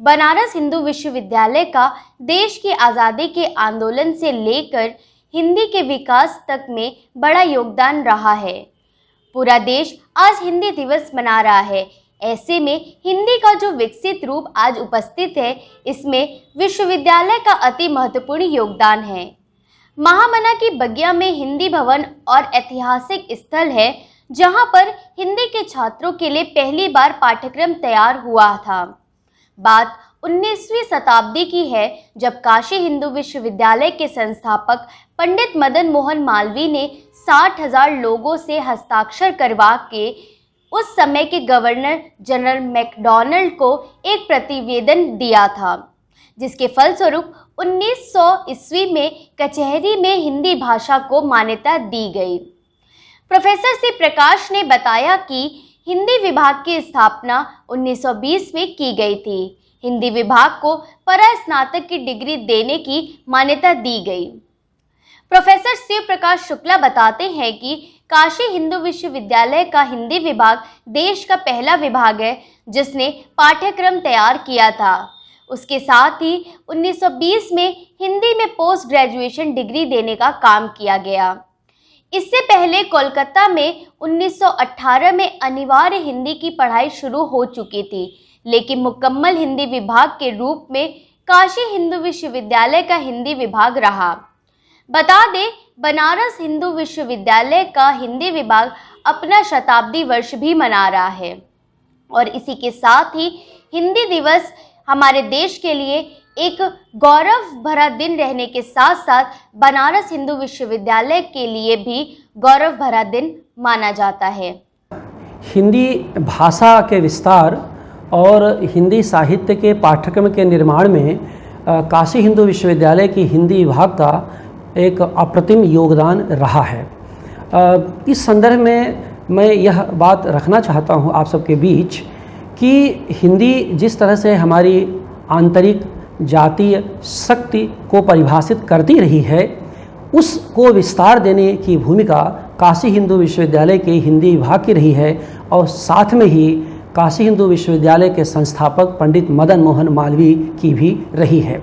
बनारस हिंदू विश्वविद्यालय का देश की आज़ादी के आंदोलन से लेकर हिंदी के विकास तक में बड़ा योगदान रहा है। पूरा देश आज हिंदी दिवस मना रहा है। ऐसे में हिंदी का जो विकसित रूप आज उपस्थित है, इसमें विश्वविद्यालय का अति महत्वपूर्ण योगदान है। महामना की बगिया में हिंदी भवन और ऐतिहासिक स्थल है, जहां पर हिंदी के छात्रों के लिए पहली बार पाठ्यक्रम तैयार हुआ था। बात 19वीं शताब्दी की है, जब काशी हिंदू विश्वविद्यालय के संस्थापक पंडित मदन मोहन मालवीय ने 60,000 लोगों से हस्ताक्षर करवा के उस समय के गवर्नर जनरल मैकडॉनल्ड को एक प्रतिवेदन दिया था, जिसके फलस्वरूप 1900 ईस्वी में कचहरी में हिंदी भाषा को मान्यता दी गई। प्रोफेसर सी प्रकाश ने बताया कि हिंदी विभाग की स्थापना 1920 में की गई थी। हिंदी विभाग को परास्नातक की डिग्री देने की मान्यता दी गई। प्रोफेसर शिव प्रकाश शुक्ला बताते हैं कि काशी हिंदू विश्वविद्यालय का हिंदी विभाग देश का पहला विभाग है जिसने पाठ्यक्रम तैयार किया था। उसके साथ ही 1920 में हिंदी में पोस्ट ग्रेजुएशन डिग्री देने का काम किया गया। इससे पहले कोलकाता में 1918 में अनिवार्य हिंदी की पढ़ाई शुरू हो चुकी थी, लेकिन मुकम्मल हिंदी विभाग के रूप में काशी हिंदू विश्वविद्यालय का हिंदी विभाग रहा। बता दें, बनारस हिंदू विश्वविद्यालय का हिंदी विभाग अपना शताब्दी वर्ष भी मना रहा है और इसी के साथ ही हिंदी दिवस हमारे देश के लिए एक गौरव भरा दिन रहने के साथ साथ बनारस हिंदू विश्वविद्यालय के लिए भी गौरव भरा दिन माना जाता है। हिंदी भाषा के विस्तार और हिंदी साहित्य के पाठ्यक्रम के निर्माण में काशी हिंदू विश्वविद्यालय की हिंदी विभाग का एक अप्रतिम योगदान रहा है। इस संदर्भ में मैं यह बात रखना चाहता हूँ आप सबके बीच कि हिंदी जिस तरह से हमारी आंतरिक जातीय शक्ति को परिभाषित करती रही है, उसको विस्तार देने की भूमिका काशी हिंदू विश्वविद्यालय के हिंदी विभाग की रही है और साथ में ही काशी हिंदू विश्वविद्यालय के संस्थापक पंडित मदन मोहन मालवीय की भी रही है।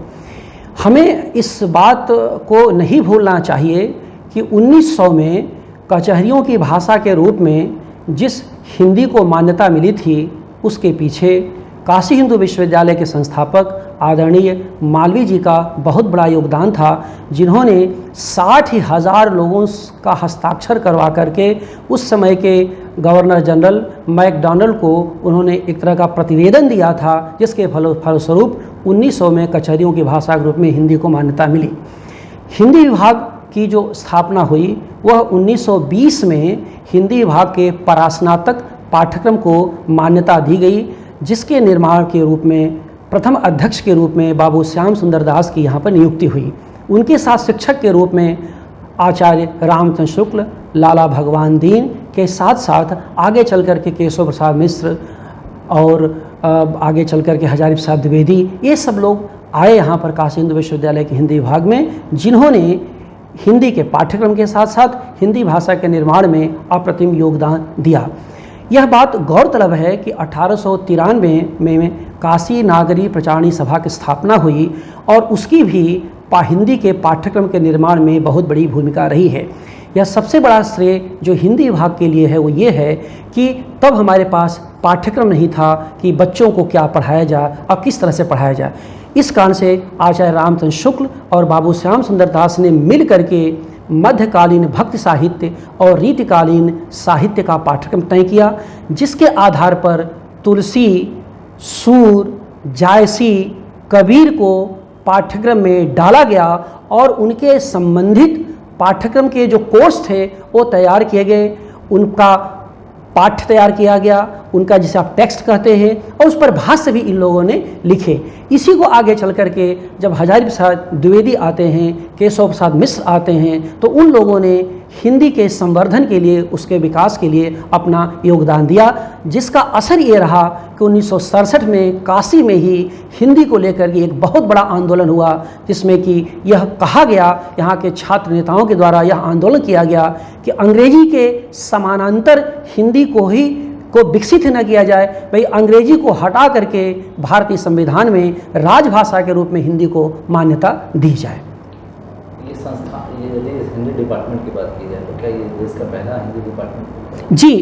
हमें इस बात को नहीं भूलना चाहिए कि 1900 में कचहरियों की भाषा के रूप में जिस हिंदी को मान्यता मिली थी, उसके पीछे काशी हिंदू विश्वविद्यालय के संस्थापक आदरणीय मालवीय जी का बहुत बड़ा योगदान था, जिन्होंने 60,000 लोगों का हस्ताक्षर करवा करके उस समय के गवर्नर जनरल मैकडॉनल्ड को उन्होंने एक तरह का प्रतिवेदन दिया था, जिसके फलस्वरूप 1900 में कचहरियों की भाषा के रूप में हिंदी को मान्यता मिली। हिंदी विभाग की जो स्थापना हुई वह 1920 में हिंदी विभाग के परास्नातक पाठ्यक्रम को मान्यता दी गई, जिसके निर्माण के रूप में प्रथम अध्यक्ष के रूप में बाबू श्याम सुंदर दास की यहाँ पर नियुक्ति हुई। उनके साथ शिक्षक के रूप में आचार्य रामचंद्र शुक्ल, लाला भगवान दीन के साथ साथ आगे चल कर के केशव प्रसाद मिश्र और आगे चल कर के हजारी प्रसाद द्विवेदी, ये सब लोग आए यहाँ पर काशी हिंदू विश्वविद्यालय के हिंदी विभाग में, जिन्होंने हिंदी के पाठ्यक्रम के साथ साथ हिंदी भाषा के निर्माण में अप्रतिम योगदान दिया। यह बात गौरतलब है कि 1893 में काशी नागरी प्रचारणी सभा की स्थापना हुई और उसकी भी हिंदी के पाठ्यक्रम के निर्माण में बहुत बड़ी भूमिका रही है। यह सबसे बड़ा श्रेय जो हिंदी विभाग के लिए है वो ये है कि तब हमारे पास पाठ्यक्रम नहीं था कि बच्चों को क्या पढ़ाया जाए और किस तरह से पढ़ाया जाए। इस कारण से आचार्य रामचंद्र शुक्ल और बाबू श्याम सुंदर दास ने मिल करके मध्यकालीन भक्ति साहित्य और रीतिकालीन साहित्य का पाठ्यक्रम तय किया, जिसके आधार पर तुलसी, सूर, जायसी, कबीर को पाठ्यक्रम में डाला गया और उनके संबंधित पाठ्यक्रम के जो कोर्स थे वो तैयार किए गए। उनका पाठ्य तैयार किया गया, उनका जिसे आप टेक्स्ट कहते हैं, और उस पर भाष्य भी इन लोगों ने लिखे। इसी को आगे चल कर के जब हजारी प्रसाद द्विवेदी आते हैं, केशव प्रसाद मिश्र आते हैं, तो उन लोगों ने हिंदी के संवर्धन के लिए, उसके विकास के लिए अपना योगदान दिया, जिसका असर ये रहा कि 1967 में काशी में ही हिंदी को लेकर के एक बहुत बड़ा आंदोलन हुआ, जिसमें कि यह कहा गया, यहाँ के छात्र नेताओं के द्वारा यह आंदोलन किया गया कि अंग्रेजी के समानांतर हिंदी को ही को विकसित न किया जाए, भाई अंग्रेजी को हटा करके भारतीय संविधान में राजभाषा के रूप में हिंदी को मान्यता दी जाए। ये संस्था, ये यदि हिंदी डिपार्टमेंट की बात की जाए तो क्या ये देश का पहला हिंदी डिपार्टमेंट?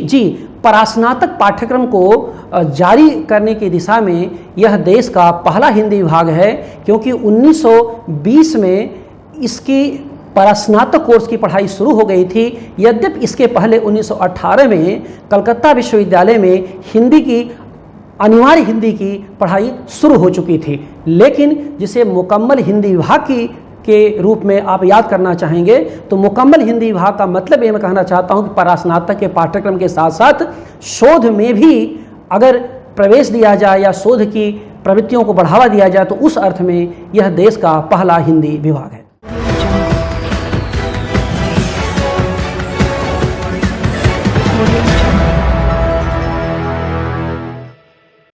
जी, परास्नातक पाठ्यक्रम को जारी करने की दिशा में यह देश का पहला हिंदी विभाग है, क्योंकि 1920 में इसकी परास्नातक कोर्स की पढ़ाई शुरू हो गई थी। यद्यपि इसके पहले 1918 में कलकत्ता विश्वविद्यालय में अनिवार्य हिंदी की पढ़ाई शुरू हो चुकी थी, लेकिन जिसे मुकम्मल हिंदी विभाग के रूप में आप याद करना चाहेंगे तो मुकम्मल हिंदी विभाग का मतलब ये मैं कहना चाहता हूँ कि परास्नातक के पाठ्यक्रम के साथ साथ शोध में भी अगर प्रवेश दिया जाए या शोध की प्रवृत्तियों को बढ़ावा दिया जाए तो उस अर्थ में यह देश का पहला हिंदी विभाग है।